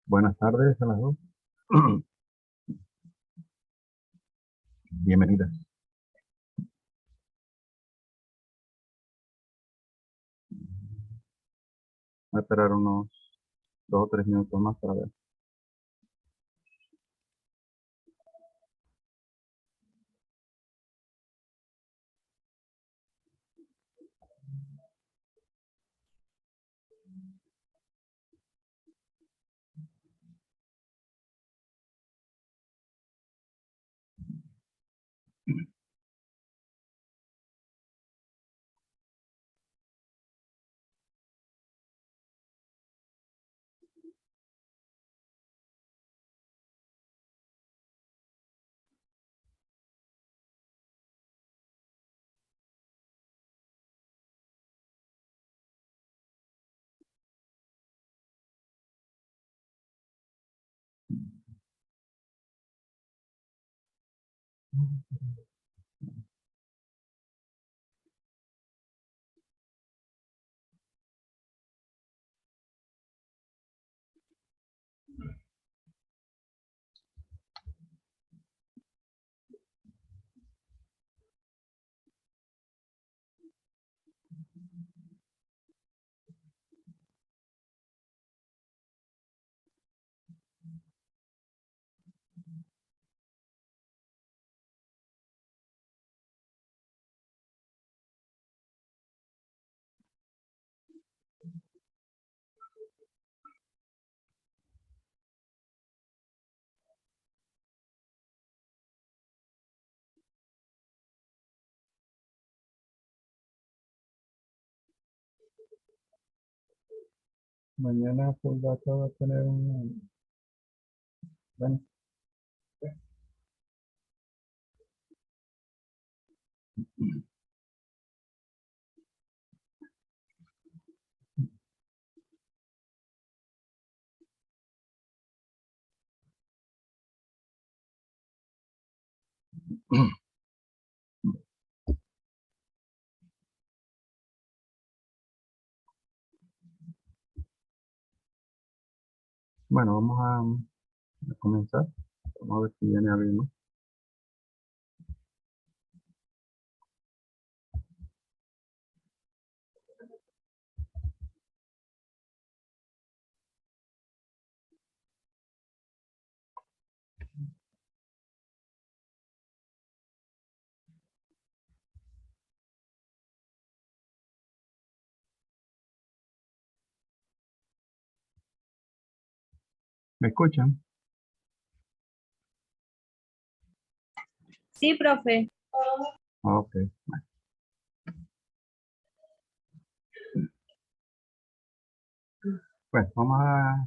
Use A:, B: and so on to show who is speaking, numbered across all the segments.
A: Buenas tardes a las dos. Bienvenidas. Voy a esperar unos 2 o 3 minutos más para ver. Mañana Fulgata va a tener un... Bueno, bueno, vamos a comenzar. Vamos a ver si viene alguien, ¿no? ¿Me escuchan?
B: Sí, profe.
A: Ok. Pues vamos a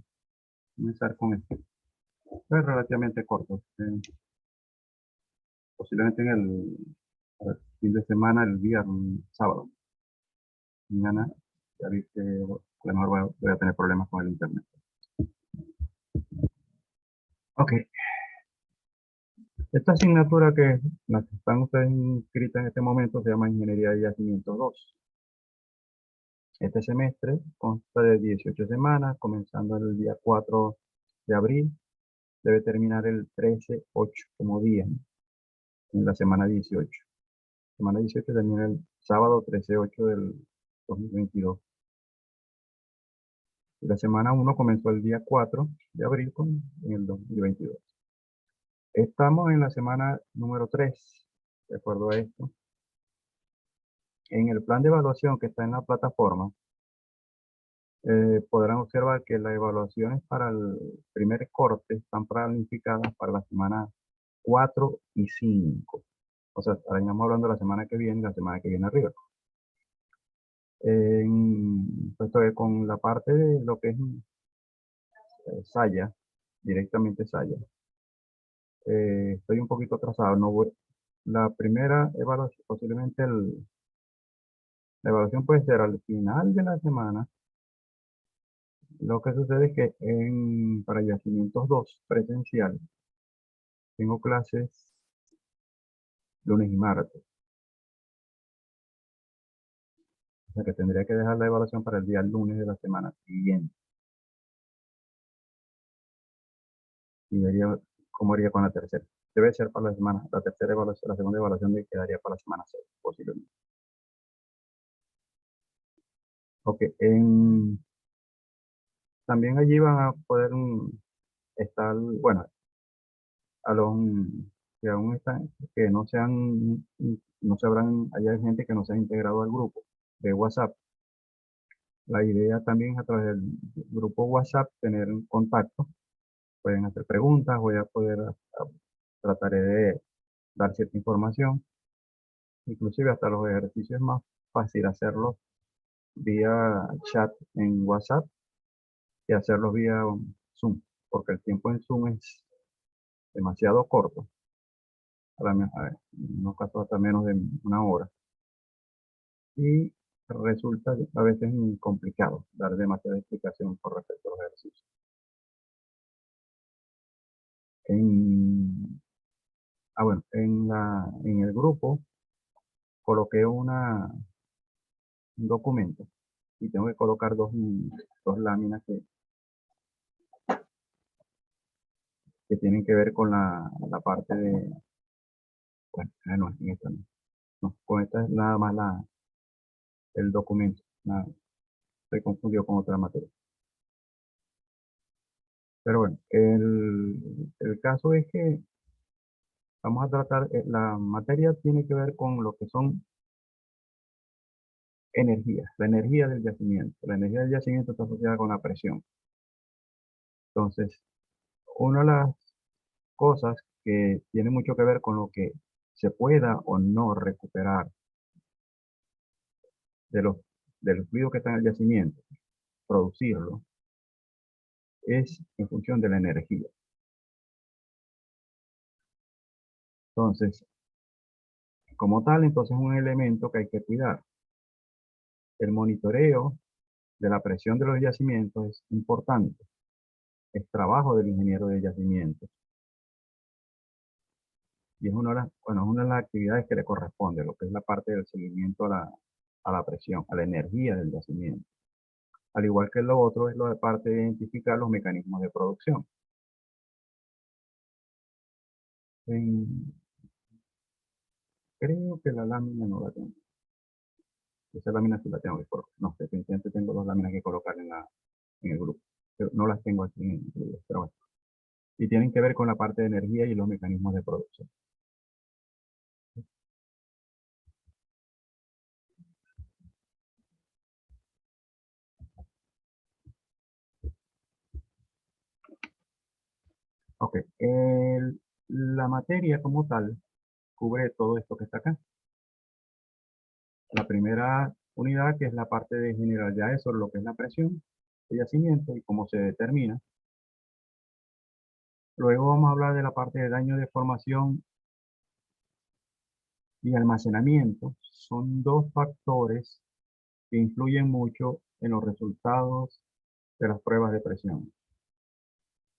A: comenzar con esto. Es relativamente corto. Posiblemente en el fin de semana, el viernes, sábado. Mañana ya vi que a lo mejor voy a tener problemas con el internet. Ok. Esta asignatura que la que están ustedes inscritas en este momento se llama Ingeniería de Yacimientos 2. Este semestre consta de 18 semanas, comenzando el día 4 de abril. Debe terminar el 13/8 como día, ¿no? En la semana 18. Semana 18 termina el sábado 13/8 del 2022. Y la semana 1 comenzó el día 4 de abril en el 2022. Estamos en la semana número 3, de acuerdo a esto. En el plan de evaluación que está en la plataforma, podrán observar que las evaluaciones para el primer corte están planificadas para la semana 4 y 5. O sea, estaríamos hablando de la semana que viene y la semana que viene arriba. Esto es con la parte de lo que es Saya, directamente Saya. Estoy un poquito atrasado, no voy. La primera evaluación, posiblemente la evaluación puede ser al final de la semana. Lo que sucede es que para Yacimientos 2 presencial, tengo clases lunes y martes. O sea que tendría que dejar la evaluación para el día lunes de la semana siguiente. Y vería cómo haría con la tercera. Debe ser para la semana, la tercera evaluación, la segunda evaluación quedaría para la semana 6, posiblemente. Ok, también allí van a poder estar, bueno, a los que aún están, que no no se habrán, hay gente que no se ha integrado al grupo de WhatsApp. La idea también es a través del grupo WhatsApp tener un contacto, pueden hacer preguntas, voy a poder, trataré de dar cierta información, inclusive hasta los ejercicios es más fácil hacerlos vía chat en WhatsApp que hacerlos vía Zoom, porque el tiempo en Zoom es demasiado corto, en unos casos hasta menos de una hora, y resulta a veces complicado dar demasiada explicación con respecto a los ejercicios. Bueno, en el grupo coloqué un documento y tengo que colocar dos láminas que tienen que ver con la parte de, bueno, no, en esta no, no, con esta es nada más el documento, nada, estoy confundido con otra materia. Pero bueno, el caso es que vamos a tratar, la materia tiene que ver con lo que son energías, la energía del yacimiento. La energía del yacimiento está asociada con la presión. Entonces, una de las cosas que tiene mucho que ver con lo que se pueda o no recuperar de del fluido que está en el yacimiento, producirlo, es en función de la energía. Entonces, como tal, entonces es un elemento que hay que cuidar. El monitoreo de la presión de los yacimientos es importante. Es trabajo del ingeniero de yacimientos. Y es bueno, es una de las actividades que le corresponde, lo que es la parte del seguimiento a la presión, a la energía del yacimiento. Al igual que lo otro es lo de parte de identificar los mecanismos de producción. En- Creo que la lámina no la tengo. Esa lámina sí la tengo que colocar. No, definitivamente tengo dos láminas que colocar en el grupo. Pero no las tengo aquí en el grupo, pero bueno. Y tienen que ver con la parte de energía y los mecanismos de producción. Ok, la materia como tal cubre todo esto que está acá. La primera unidad, que es la parte de generalidades sobre lo que es la presión de yacimiento y cómo se determina. Luego vamos a hablar de la parte de daño de formación y almacenamiento. Son dos factores que influyen mucho en los resultados de las pruebas de presión.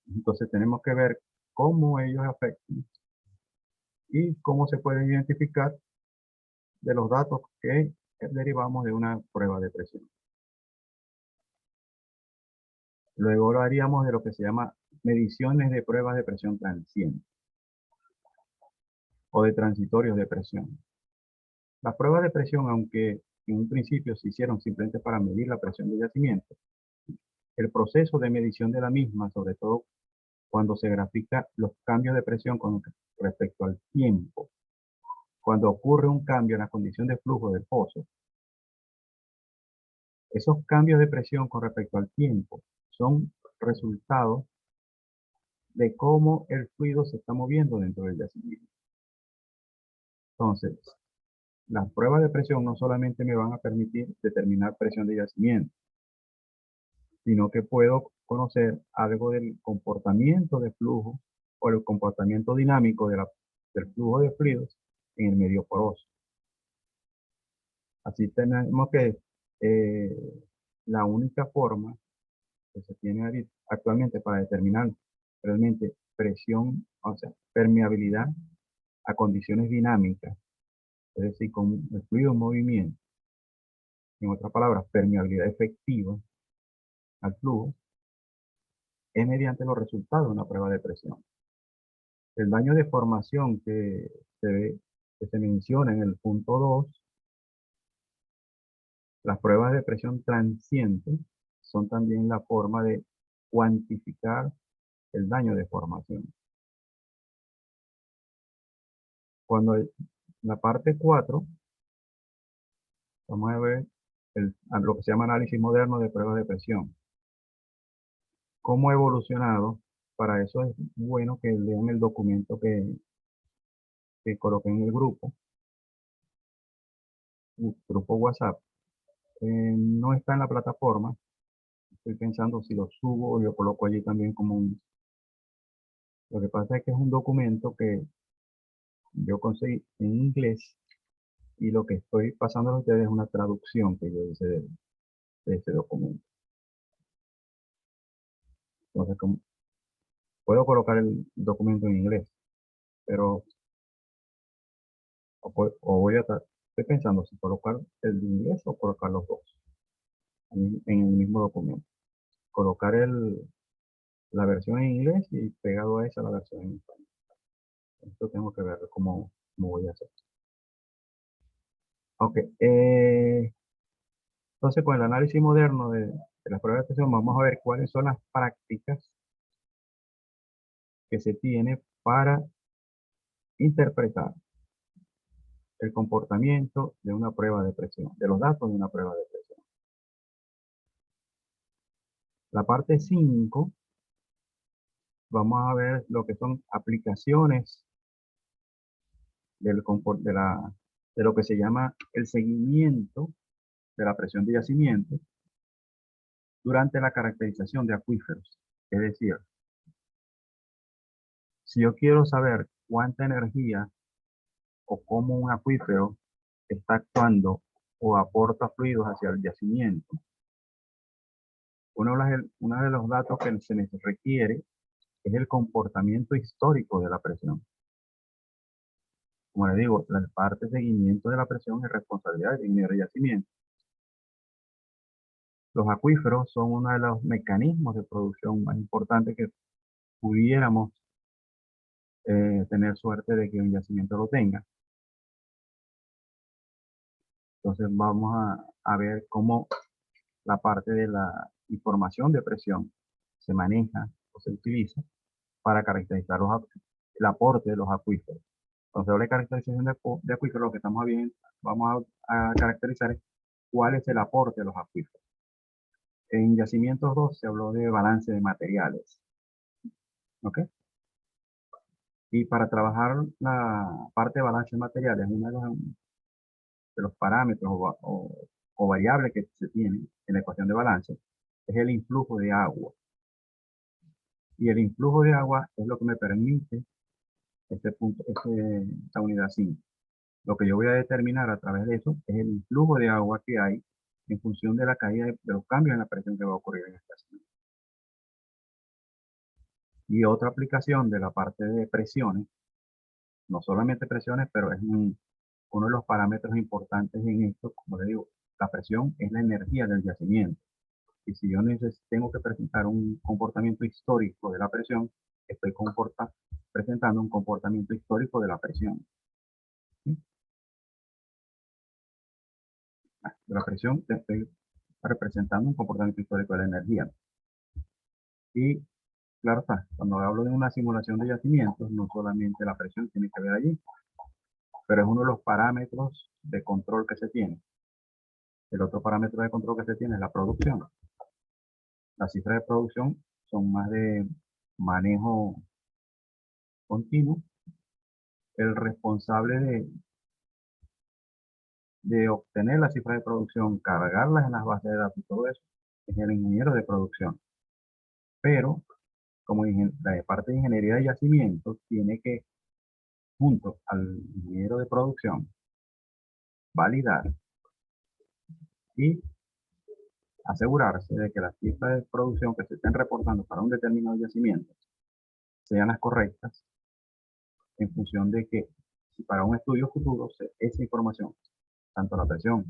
A: Entonces tenemos que ver cómo ellos afectan y cómo se puede identificar de los datos que derivamos de una prueba de presión. Luego lo haríamos de lo que se llama mediciones de pruebas de presión transiente o de transitorios de presión. Las pruebas de presión, aunque en un principio se hicieron simplemente para medir la presión de yacimiento, el proceso de medición de la misma, sobre todo cuando se grafica los cambios de presión con respecto al tiempo, cuando ocurre un cambio en la condición de flujo del pozo, esos cambios de presión con respecto al tiempo son resultados de cómo el fluido se está moviendo dentro del yacimiento. Entonces, las pruebas de presión no solamente me van a permitir determinar presión de yacimiento, sino que puedo conocer algo del comportamiento de flujo o el comportamiento dinámico del flujo de fluidos en el medio poroso. Así tenemos que la única forma que se tiene actualmente para determinar realmente presión, o sea, permeabilidad a condiciones dinámicas, es decir, con el fluido en movimiento, en otras palabras, permeabilidad efectiva al flujo, es mediante los resultados de una prueba de presión. El daño de formación que se menciona en el punto 2, las pruebas de presión transiente son también la forma de cuantificar el daño de formación. Cuando la parte 4, vamos a ver lo que se llama análisis moderno de pruebas de presión. ¿Cómo ha evolucionado? Para eso es bueno que lean el documento que coloqué en el grupo WhatsApp. No está en la plataforma. Estoy pensando si lo subo o lo coloco allí también como un... Lo que pasa es que es un documento que yo conseguí en inglés y lo que estoy pasando a ustedes es una traducción que yo hice de ese documento. Entonces, puedo colocar el documento en inglés, pero estoy pensando si colocar el de inglés o colocar los dos en el mismo documento. Colocar la versión en inglés y pegado a esa la versión en español. Esto tengo que ver cómo voy a hacer. Ok, entonces con el análisis moderno de las pruebas de presión vamos a ver cuáles son las prácticas que se tiene para interpretar el comportamiento de una prueba de presión, de los datos de una prueba de presión. La parte 5, vamos a ver lo que son aplicaciones de lo que se llama el seguimiento de la presión de yacimiento durante la caracterización de acuíferos. Es decir, si yo quiero saber cuánta energía o cómo un acuífero está actuando o aporta fluidos hacia el yacimiento, uno de los datos que se les requiere es el comportamiento histórico de la presión. Como les digo, la parte de seguimiento de la presión es responsabilidad del yacimiento. Los acuíferos son uno de los mecanismos de producción más importantes que pudiéramos tener suerte de que un yacimiento lo tenga. Entonces vamos a ver cómo la parte de la información de presión se maneja o se utiliza para caracterizar el aporte de los acuíferos. Cuando se habla de caracterización de acuíferos, lo que vamos a caracterizar es cuál es el aporte de los acuíferos. En yacimientos 2 se habló de balance de materiales. ¿Ok? Y para trabajar la parte de balance de materiales, uno de los parámetros o variables que se tienen en la ecuación de balance es el influjo de agua. Y el influjo de agua es lo que me permite esta unidad 5. Lo que yo voy a determinar a través de eso es el influjo de agua que hay en función de la caída de los cambios en la presión que va a ocurrir en esta zona. Y otra aplicación de la parte de presiones, no solamente presiones, pero es uno de los parámetros importantes en esto, como le digo, la presión es la energía del yacimiento. Y si yo tengo que presentar un comportamiento histórico de la presión, estoy presentando un comportamiento histórico de la presión. ¿Sí? De la presión estoy representando un comportamiento histórico de la energía. Y claro está, cuando hablo de una simulación de yacimientos, no solamente la presión tiene que ver allí, pero es uno de los parámetros de control que se tiene. El otro parámetro de control que se tiene es la producción. Las cifras de producción son más de manejo continuo. El responsable de obtener las cifras de producción, cargarlas en las bases de datos y todo eso, es el ingeniero de producción. Pero como la parte de ingeniería de yacimientos tiene que, junto al ingeniero de producción, validar y asegurarse de que las cifras de producción que se estén reportando para un determinado yacimiento sean las correctas en función de que si para un estudio futuro esa información, tanto la presión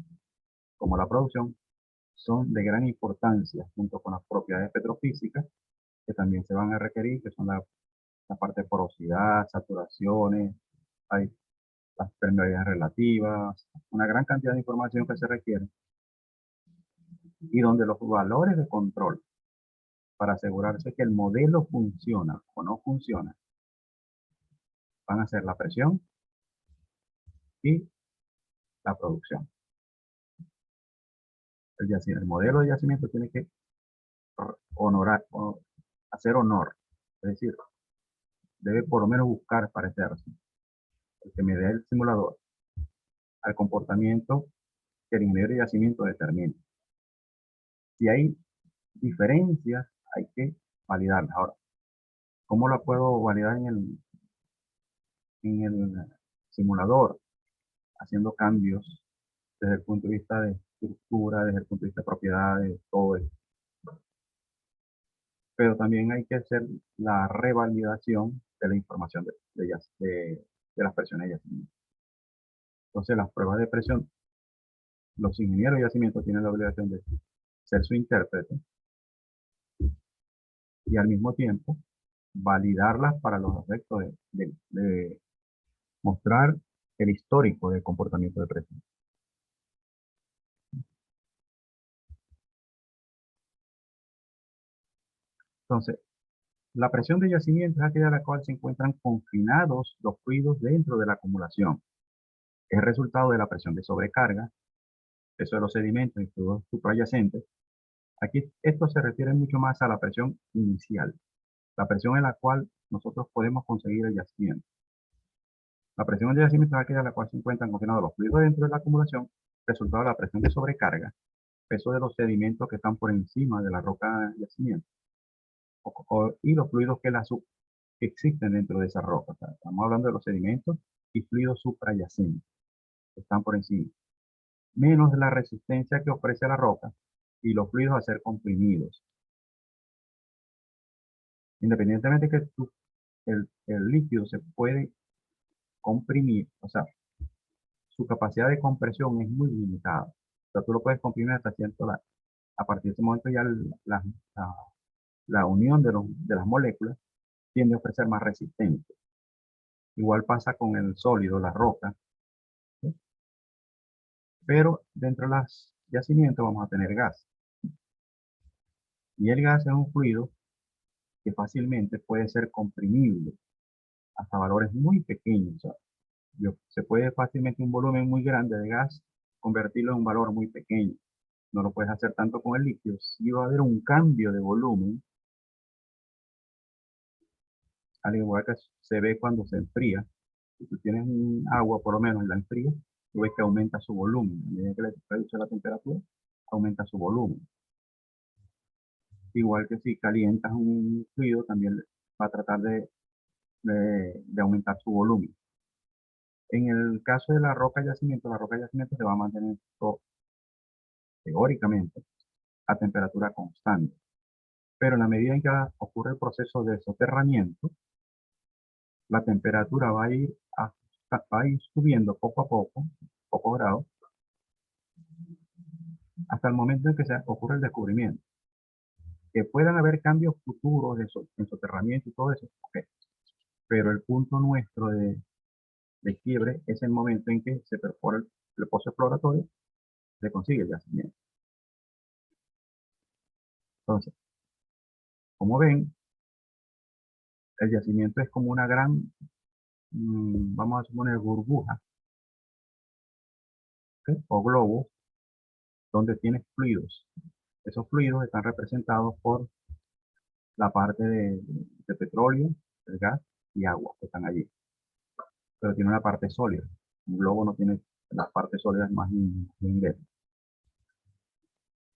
A: como la producción, son de gran importancia junto con las propiedades petrofísicas que también se van a requerir, que son la parte de porosidad, saturaciones, hay las permeabilidades relativas, una gran cantidad de información que se requiere y donde los valores de control para asegurarse que el modelo funciona o no funciona van a ser la presión y la producción. El modelo de yacimiento tiene que honorar o hacer honor, es decir, debe por lo menos buscar parecerse, el que me dé el simulador, al comportamiento que el ingeniero de yacimiento determine. Si hay diferencias, hay que validarlas. Ahora, ¿cómo la puedo validar en el simulador? Haciendo cambios desde el punto de vista de estructura, desde el punto de vista de propiedades, todo eso. Pero también hay que hacer la revalidación de la información de las presiones de yacimiento. Entonces, las pruebas de presión, los ingenieros de yacimiento tienen la obligación de ser su intérprete y al mismo tiempo validarlas para los efectos de mostrar el histórico del comportamiento de presión. Entonces, la presión de yacimiento es aquella en la cual se encuentran confinados los fluidos dentro de la acumulación. Es resultado de la presión de sobrecarga, peso de los sedimentos y fluidos subyacentes. Aquí esto se refiere mucho más a la presión inicial, la presión en la cual nosotros podemos conseguir el yacimiento. La presión de yacimiento es aquella en la cual se encuentran confinados los fluidos dentro de la acumulación, resultado de la presión de sobrecarga, peso de los sedimentos que están por encima de la roca de yacimiento, y los fluidos que existen dentro de esa roca. O sea, estamos hablando de los sedimentos y fluidos suprayacentes que están por encima, menos la resistencia que ofrece la roca y los fluidos a ser comprimidos. Independientemente que el líquido se puede comprimir, o sea, su capacidad de compresión es muy limitada. O sea, tú lo puedes comprimir hasta cierto lado. A partir de ese momento ya la unión de las moléculas tiende a ofrecer más resistencia. Igual pasa con el sólido, la roca, ¿sí? Pero dentro de los yacimientos vamos a tener gas. Y el gas es un fluido que fácilmente puede ser comprimible hasta valores muy pequeños. O sea, se puede fácilmente un volumen muy grande de gas convertirlo en un valor muy pequeño. No lo puedes hacer tanto con el líquido. Sí va a haber un cambio de volumen, al igual que se ve cuando se enfría. Si tú tienes un agua, por lo menos, y la enfrías, tú ves que aumenta su volumen. A medida que le reduce la temperatura, aumenta su volumen. Igual que si calientas un fluido, también va a tratar de aumentar su volumen. En el caso de la roca de yacimiento se va a mantener teóricamente a temperatura constante. Pero en la medida en que ocurre el proceso de soterramiento, la temperatura va a ir subiendo poco a poco, pocos grados, hasta el momento en que ocurre el descubrimiento. Que puedan haber cambios futuros en soterramiento y todo eso, ok. Pero el punto nuestro de quiebre es el momento en que se perfora el pozo exploratorio, se consigue el yacimiento. Entonces, como ven, el yacimiento es como una gran, vamos a suponer, burbuja, ¿ok? O globo, donde tiene fluidos. Esos fluidos están representados por la parte de petróleo, el gas y agua que están allí. Pero tiene una parte sólida. Un globo no tiene las partes sólidas más independientes.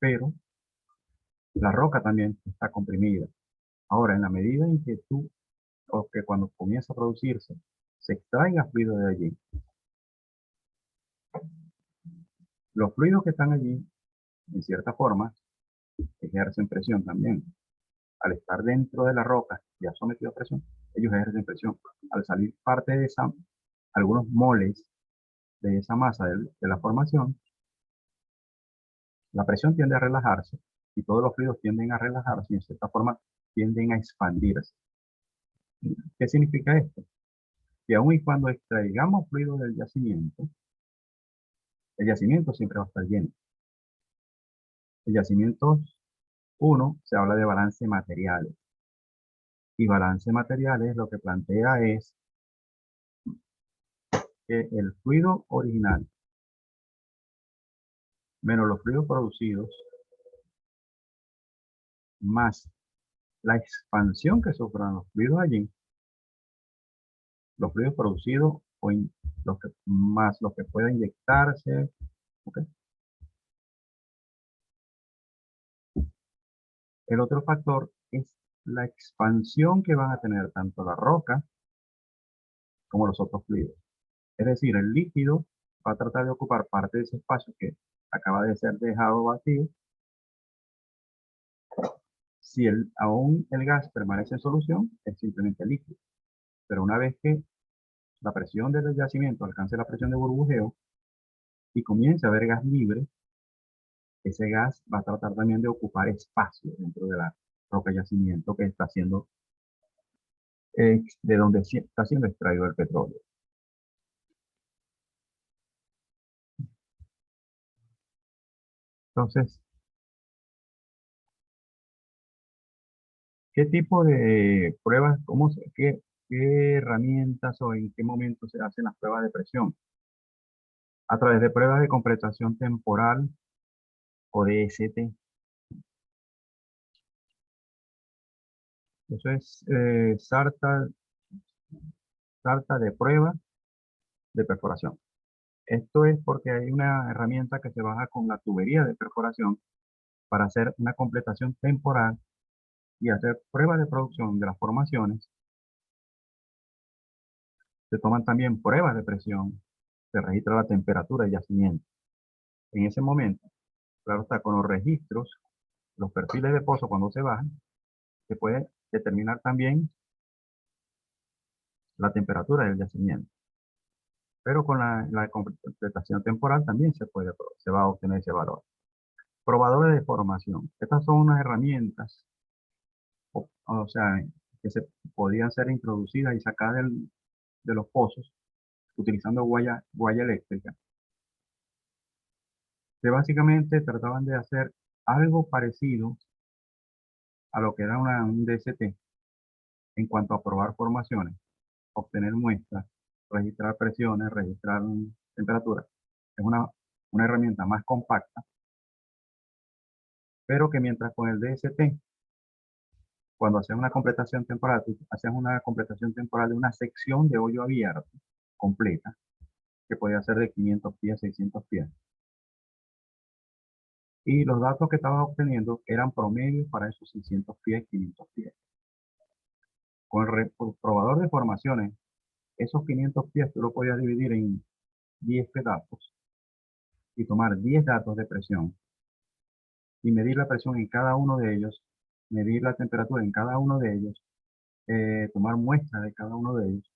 A: Pero La roca también está comprimida. Ahora, en la medida en que o que cuando comienza a producirse, se extraiga fluido de allí, los fluidos que están allí, en cierta forma, ejercen presión también. Al estar dentro de la roca, ya sometido a presión, ellos ejercen presión. Al salir parte de algunos moles de esa masa de la formación, la presión tiende a relajarse y todos los fluidos tienden a relajarse y en cierta forma tienden a expandirse. ¿Qué significa esto? Que aun y cuando extraigamos fluido del yacimiento, el yacimiento siempre va a estar lleno. El yacimiento 1 se habla de balance materiales. Y balance materiales lo que plantea es que el fluido original menos los fluidos producidos más la expansión que sufran los fluidos allí, los fluidos producidos más los que pueda inyectarse. ¿Ok? El otro factor es la expansión que van a tener tanto la roca como los otros fluidos. Es decir, el líquido va a tratar de ocupar parte de ese espacio que acaba de ser dejado vacío. Si aún el gas permanece en solución, es simplemente líquido. Pero una vez que la presión del yacimiento alcance la presión de burbujeo y comience a haber gas libre, ese gas va a tratar también de ocupar espacio dentro de la roca yacimiento que está siendo, de donde está siendo extraído el petróleo. Entonces, ¿qué tipo de pruebas, qué herramientas o en qué momento se hacen las pruebas de presión? A través de pruebas de compresión temporal o de ST. Eso es sarta de prueba de perforación. Esto es porque hay una herramienta que se baja con la tubería de perforación para hacer una completación temporal y hacer pruebas de producción de las formaciones. Se toman también pruebas de presión, se registra la temperatura de yacimiento. En ese momento, claro está, con los registros, los perfiles de pozo cuando se bajan, se puede determinar también la temperatura del yacimiento. Pero con la completación temporal también se va a obtener ese valor. Probadores de formación. Estas son unas herramientas, o sea, que se podían ser introducidas y sacadas de los pozos utilizando guaya eléctrica, que básicamente trataban de hacer algo parecido a lo que era un DST en cuanto a probar formaciones, obtener muestras, registrar presiones, registrar temperaturas. Es una herramienta más compacta, pero que mientras con el DST, cuando hacías una completación temporal, tú hacías una completación temporal de una sección de hoyo abierto completa, que podía ser de 500 pies, 600 pies. Y los datos que estabas obteniendo eran promedios para esos 600 pies, 500 pies. Con el probador de formaciones, esos 500 pies tú lo podías dividir en 10 pedazos y tomar 10 datos de presión y medir la presión en cada uno de ellos, medir la temperatura en cada uno de ellos, tomar muestras de cada uno de ellos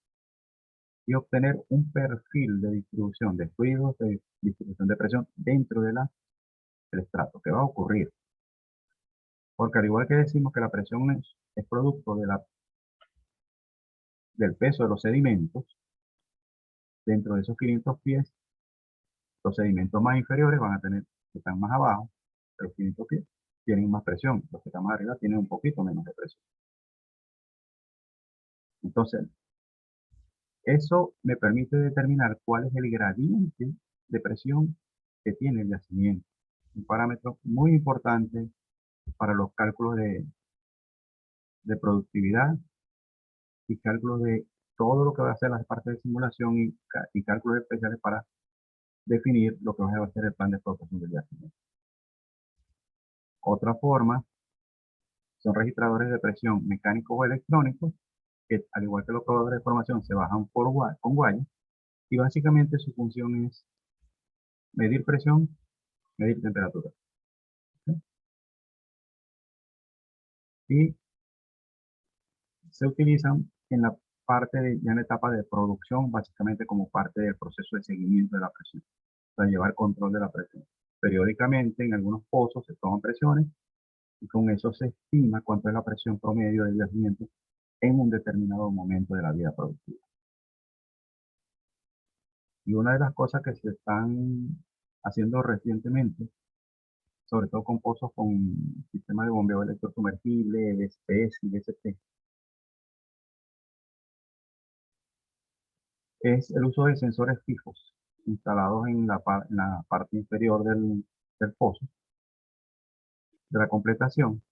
A: y obtener un perfil de distribución de fluidos, de distribución de presión dentro del estrato. ¿Qué va a ocurrir? Porque al igual que decimos que la presión es producto del peso de los sedimentos, dentro de esos 500 pies, los sedimentos más inferiores van a tener, que están más abajo de los 500 pies, tienen más presión. Los que están más arriba tienen un poquito menos de presión. Entonces, eso me permite determinar cuál es el gradiente de presión que tiene el yacimiento. Un parámetro muy importante para los cálculos de productividad y cálculos de todo lo que va a ser las partes de simulación y cálculos especiales para definir lo que va a ser el plan de explotación del yacimiento. Otra forma Son registradores de presión mecánicos o electrónicos que, al igual que los probadores de formación, se bajan con guayas y básicamente su función es medir presión, medir temperatura. ¿Sí? Y se utilizan en la ya en la etapa de producción, básicamente como parte del proceso de seguimiento de la presión, para llevar control de la presión. Periódicamente en algunos pozos se toman presiones y con eso se estima cuánto es la presión promedio del yacimiento en un determinado momento de la vida productiva. Y una de las cosas que se están haciendo recientemente, sobre todo con pozos con sistema de bombeo electrosumergible, SPS y ST, es el uso de sensores fijos instalados en en la parte inferior del pozo, de la completación,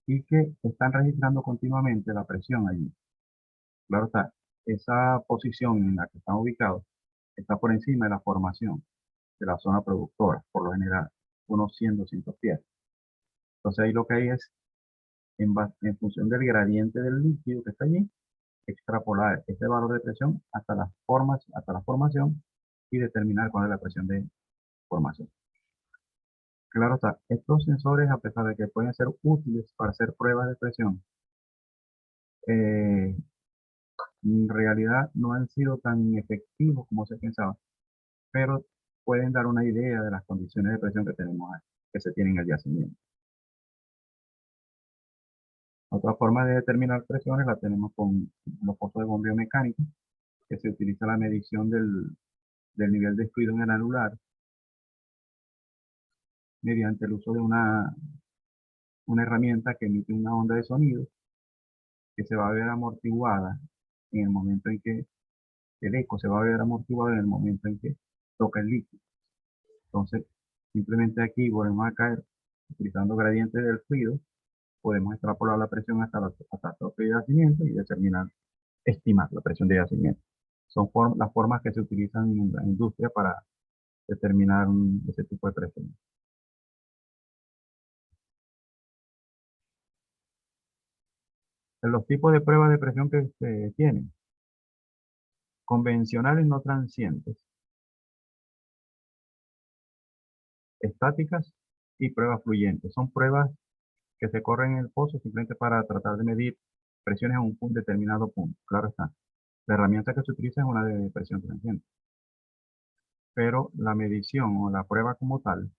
A: y que están registrando continuamente la presión allí. Claro está, esa posición en la que están ubicados está por encima de la formación de la zona productora, por lo general, unos 100, 200 pies. Entonces ahí lo que hay es, en función del gradiente del líquido que está allí, extrapolar ese valor de presión hasta hasta la formación y determinar cuál es la presión de formación. Claro está, estos sensores, a pesar de que pueden ser útiles para hacer pruebas de presión, eh, en realidad no han sido tan efectivos como se pensaba, pero pueden dar una idea de las condiciones de presión que que se tienen en el yacimiento. Otra forma de determinar presiones la tenemos con los pozos de bombeo mecánico, que se utiliza la medición del nivel de fluido en el anular mediante el uso de una herramienta que emite una onda de sonido que se va a ver amortiguada en el momento en que el eco se va a ver amortiguado en el momento en que toca el líquido. Entonces, simplemente aquí volvemos a caer utilizando gradientes del fluido, podemos extrapolar la presión hasta el tope de yacimiento y estimar la presión de yacimiento. Son las formas que se utilizan en la industria para determinar ese tipo de presión. Los tipos de pruebas de presión que se tienen, convencionales no transientes, estáticas y pruebas fluyentes. Son pruebas que se corren en el pozo simplemente para tratar de medir presiones a un determinado punto. Claro está. La herramienta que se utiliza es una de presión transiente. Pero la medición o la prueba como tal,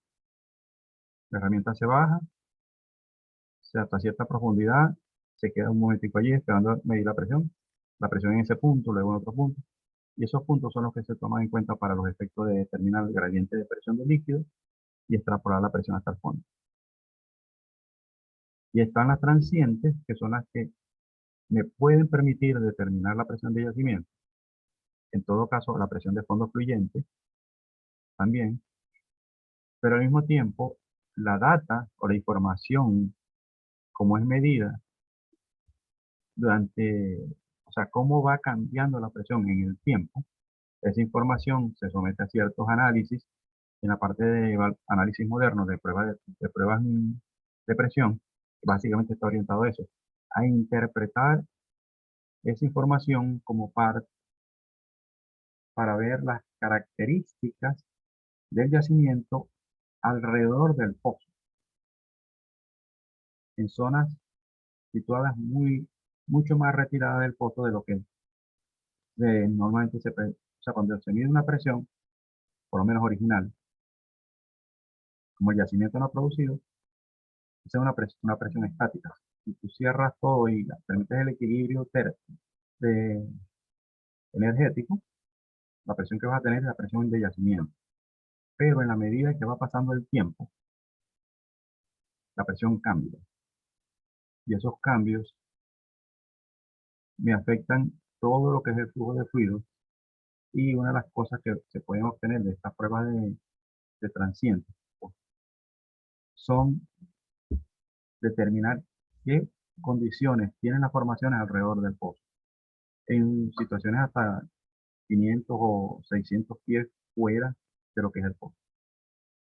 A: la herramienta se baja, hasta cierta profundidad, se queda un momentico allí esperando a medir la presión en ese punto, luego en otro punto. Y esos puntos son los que se toman en cuenta para los efectos de determinar el gradiente de presión del líquido y extrapolar la presión hasta el fondo. Y están las transientes, que son las que me pueden permitir determinar la presión de yacimiento. En todo caso, la presión de fondo fluyente también, pero al mismo tiempo, la data o la información, como es medida o sea, cómo va cambiando la presión en el tiempo, esa información se somete a ciertos análisis en la parte de análisis moderno de pruebas de presión, básicamente está orientado a eso, a interpretar esa información como parte para ver las características del yacimiento alrededor del pozo, en zonas situadas mucho más retiradas del pozo de lo que normalmente o sea, cuando se mide una presión, por lo menos original, como el yacimiento no ha producido, esa es una presión estática. Si tú cierras todo y permites el equilibrio de, energético, la presión que vas a tener es la presión de yacimiento. Pero en la medida que va pasando el tiempo, la presión cambia. Y esos cambios me afectan todo lo que es el flujo de fluidos. Y una de las cosas que se pueden obtener de estas pruebas de transiente son determinar qué condiciones tienen las formaciones alrededor del pozo. En situaciones hasta 500 o 600 pies fuera de lo que es el pozo.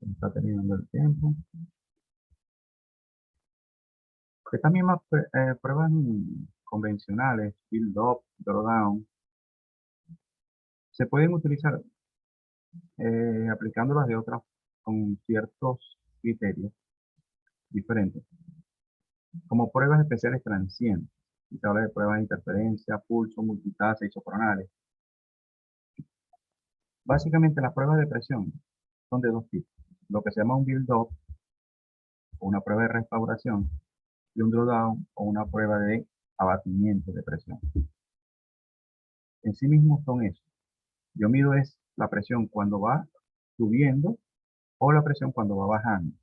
A: Está terminando el tiempo. Estas mismas pruebas convencionales, build-up, drawdown, se pueden utilizar aplicándolas de otras con ciertos criterios diferentes, como pruebas especiales transientes. Y se habla de pruebas de interferencia, pulso, multitasa, isocoronales. Básicamente las pruebas de presión son de dos tipos. Lo que se llama un build-up o una prueba de restauración y un drawdown o una prueba de abatimiento de presión. En sí mismos son eso. Yo mido es la presión cuando va subiendo o la presión cuando va bajando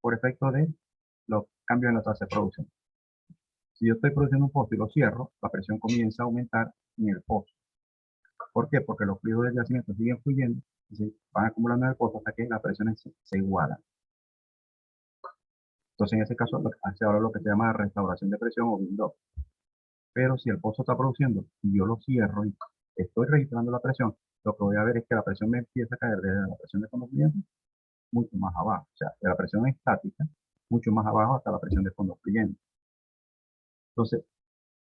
A: por efecto de los cambios en la tasa de producción. Si yo estoy produciendo un pozo y lo cierro, la presión comienza a aumentar en el pozo. ¿Por qué? Porque los fluidos del yacimiento siguen fluyendo y se van acumulando en el pozo hasta que las presiones se igualan. Entonces, en ese caso, se habla de lo que se llama restauración de presión o build-up. Pero si el pozo está produciendo y yo lo cierro y estoy registrando la presión, lo que voy a ver es que la presión me empieza a caer desde la presión de fondo fluyente mucho más abajo. O sea, de la presión estática, mucho más abajo hasta la presión de fondo fluyente. Entonces,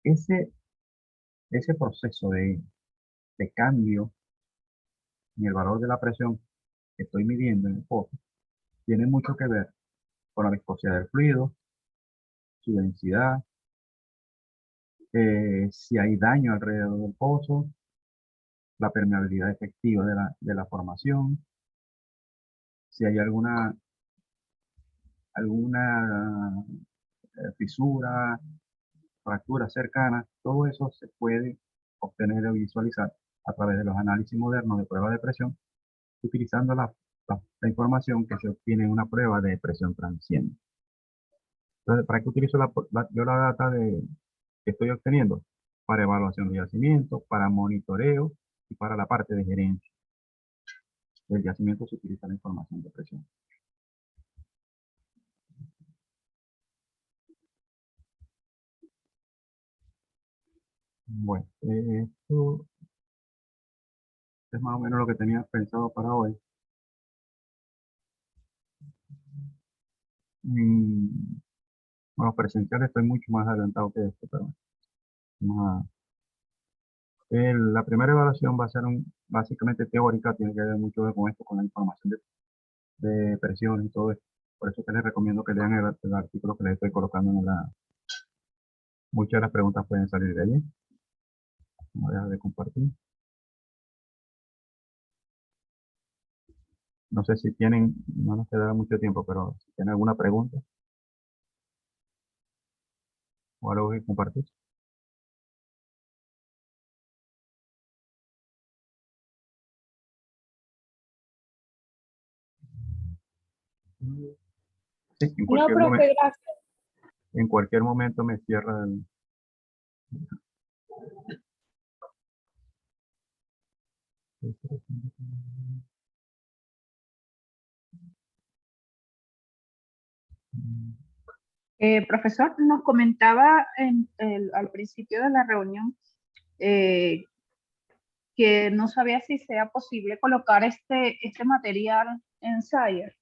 A: ese proceso de cambio en el valor de la presión que estoy midiendo en el pozo tiene mucho que ver con la viscosidad del fluido, su densidad, si hay daño alrededor del pozo, la permeabilidad efectiva de la formación, si hay alguna fisura, fractura cercana, todo eso se puede obtener o visualizar a través de los análisis modernos de prueba de presión, utilizando la información que se obtiene en una prueba de presión transiente. Entonces, ¿para qué utilizo yo la data que estoy obteniendo? Para evaluación de yacimiento, para monitoreo y para la parte de gerencia. Del yacimiento se utiliza la información de presión. Bueno, esto es más o menos lo que tenía pensado para hoy. Mm, Bueno, presencial estoy mucho más adelantado que esto, pero vamos la primera evaluación va a ser básicamente teórica, tiene que ver mucho con esto, con la información de presión y todo esto. Por eso que les recomiendo que lean el artículo que les estoy colocando en la... Muchas de las preguntas pueden salir de allí. Voy a dejar de compartir. No sé si tienen, no nos queda mucho tiempo, pero si tienen alguna pregunta o algo que compartir. Sí,
B: No, profe, gracias.
A: en cualquier momento me cierra el...
B: Profesor, nos comentaba al principio de la reunión eh, que no sabía si sea posible colocar este material en Sire.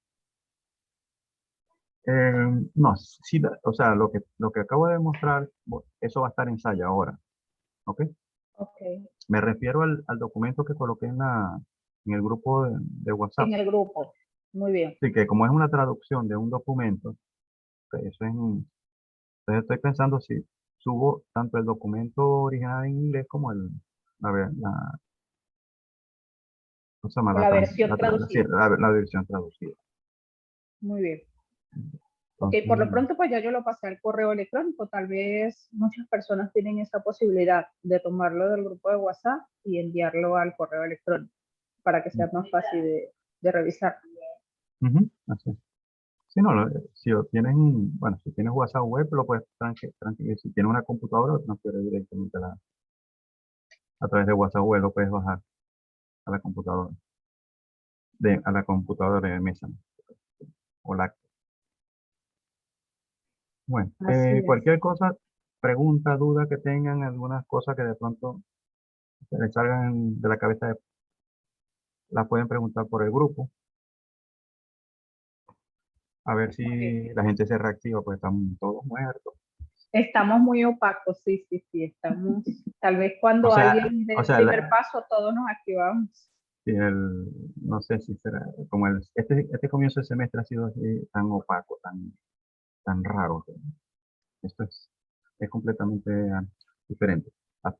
A: No, sí, o sea, lo que acabo de mostrar, eso va a estar en Saya ahora, ¿ok?
B: Ok,
A: Me refiero al documento que coloqué en el grupo de WhatsApp.
B: en el grupo. Muy bien.
A: Sí, que como es una traducción de un documento, pues entonces estoy pensando si subo tanto el documento original en inglés como la, ve- la, ¿cómo se llama?
B: O la versión traducida.
A: La versión traducida.
B: Muy bien. Ok, por lo
A: Entonces,
B: pronto pues ya yo lo pasé al correo electrónico. Tal vez muchas personas tienen esa posibilidad de tomarlo del grupo de WhatsApp y enviarlo al correo electrónico para que sea más fácil de revisar.
A: así es. Si no, si lo tienen, bueno, si tienes WhatsApp web, lo puedes si tienes una computadora, lo transfieres directamente a través de WhatsApp web, lo puedes bajar a la computadora, a la computadora de mesa, ¿no? O la... Bueno,
B: Así es.
A: cualquier cosa, pregunta, duda que tengan, algunas cosas que de pronto se les salgan de la cabeza, la pueden preguntar por el grupo. A ver
B: Muy bien.
A: si la gente se reactiva, pues están todos muertos.
B: Estamos muy opacos, sí, sí, sí, estamos, tal vez
A: O
B: cuando
A: sea,
B: alguien dé
A: o
B: el
A: sea,
B: primer paso, todos nos activamos.
A: si no sé si será, como este comienzo de semestre ha sido así, tan opaco, tan raro. Esto es completamente diferente. Ah,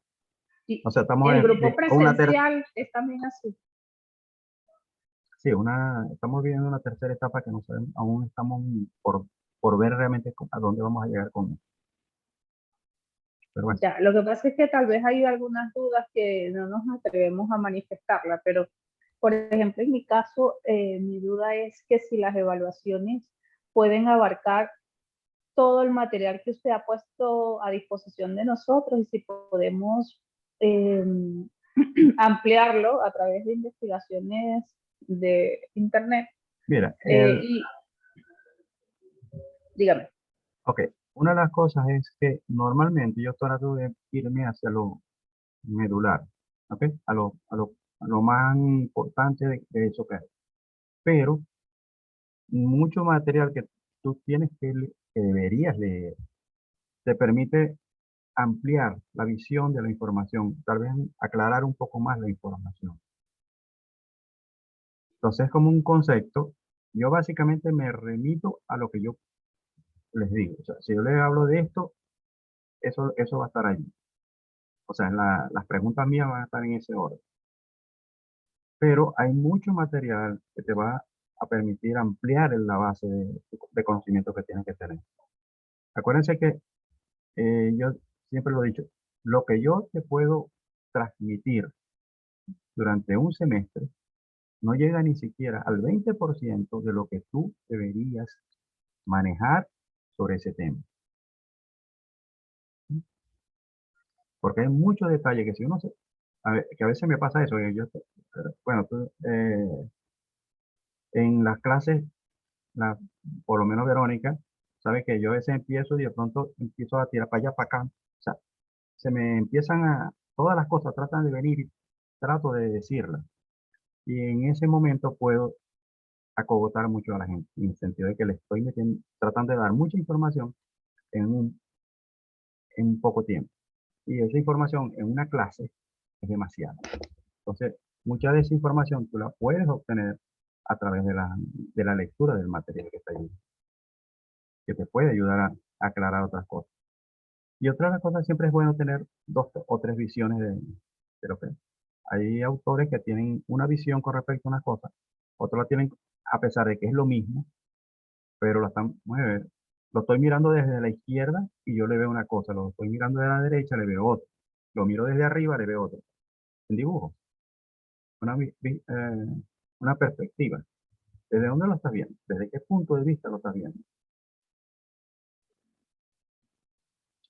B: Y
A: O sea, estamos
B: el grupo
A: en una
B: presencial es también así.
A: sí, estamos viviendo una tercera etapa que no sabemos, aún estamos por ver realmente a dónde vamos a llegar con esto. Pero bueno,
B: Ya, lo que pasa es que tal vez hay algunas dudas que no nos atrevemos a manifestarla, pero por ejemplo, en mi caso, mi duda es que si las evaluaciones pueden abarcar todo el material que usted ha puesto a disposición de nosotros y si podemos eh, ampliarlo a través de investigaciones de Internet.
A: mira,
B: Y dígame.
A: ok, una de las cosas es que normalmente yo trato de irme hacia lo medular, ¿ok? A lo más importante de eso que hay. Pero mucho material que tú tienes que deberías leer, te permite ampliar la visión de la información, tal vez aclarar un poco más la información. Entonces, como un concepto, yo básicamente me remito a lo que yo les digo. O sea, si yo les hablo de esto, eso va a estar allí. O sea, las preguntas mías van a estar en ese orden. Pero hay mucho material que te va a permitir ampliar en la base de conocimiento que tienes que tener. Acuérdense que yo siempre lo he dicho, lo que yo te puedo transmitir durante un semestre no llega ni siquiera al 20% de lo que tú deberías manejar sobre ese tema. Porque hay muchos detalles que si uno que a veces me pasa eso, bueno, en las clases, la, por lo menos Verónica, sabe que yo a veces empiezo y de pronto empiezo a tirar para allá, para acá. O sea, se me empiezan todas las cosas tratan de venir y trato de decirlas. Y en ese momento puedo acogotar mucho a la gente, en el sentido de que le estoy tratando de dar mucha información en poco tiempo. Y esa información en una clase es demasiado. Entonces, mucha de esa información tú la puedes obtener a través de la lectura del material que está ahí, que te puede ayudar a aclarar otras cosas. Y otra de las cosas, siempre es bueno tener dos o tres visiones de lo que es. Hay autores que tienen una visión con respecto a una cosa, otros la tienen a pesar de que es lo mismo, pero lo estoy mirando desde la izquierda y yo le veo una cosa, lo estoy mirando de la derecha, le veo otra, lo miro desde arriba, le veo otra. En dibujo, una perspectiva. ¿Desde dónde lo estás viendo? ¿Desde qué punto de vista lo estás viendo?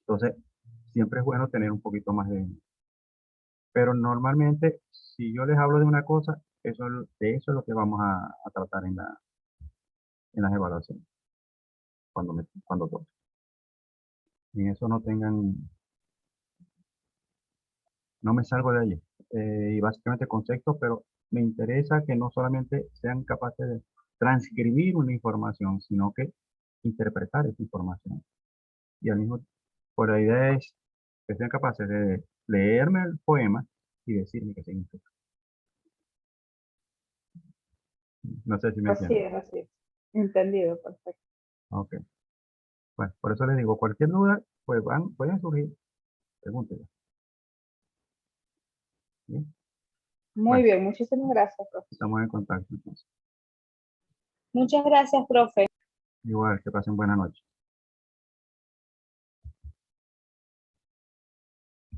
A: Entonces, siempre es bueno tener un poquito más de... Pero normalmente, si yo les hablo de una cosa, de eso es lo que vamos a tratar en las evaluaciones, cuando toque. En eso no me salgo de allí. Y básicamente conceptos, pero me interesa que no solamente sean capaces de transcribir una información, sino que interpretar esa información. Y al mismo por la idea es que sean capaces de leerme el poema y decirme qué significa. No sé si me
B: Así
A: entienden.
B: es, así es. Entendido, perfecto.
A: Ok. Bueno, por eso les digo, cualquier duda, pues pueden surgir, pregúntenla. ¿Bien?
B: Muy
A: Bueno,
B: bien, muchísimas gracias, profe.
A: estamos en contacto entonces.
B: Muchas gracias, profe.
A: Igual, que pasen buena noche.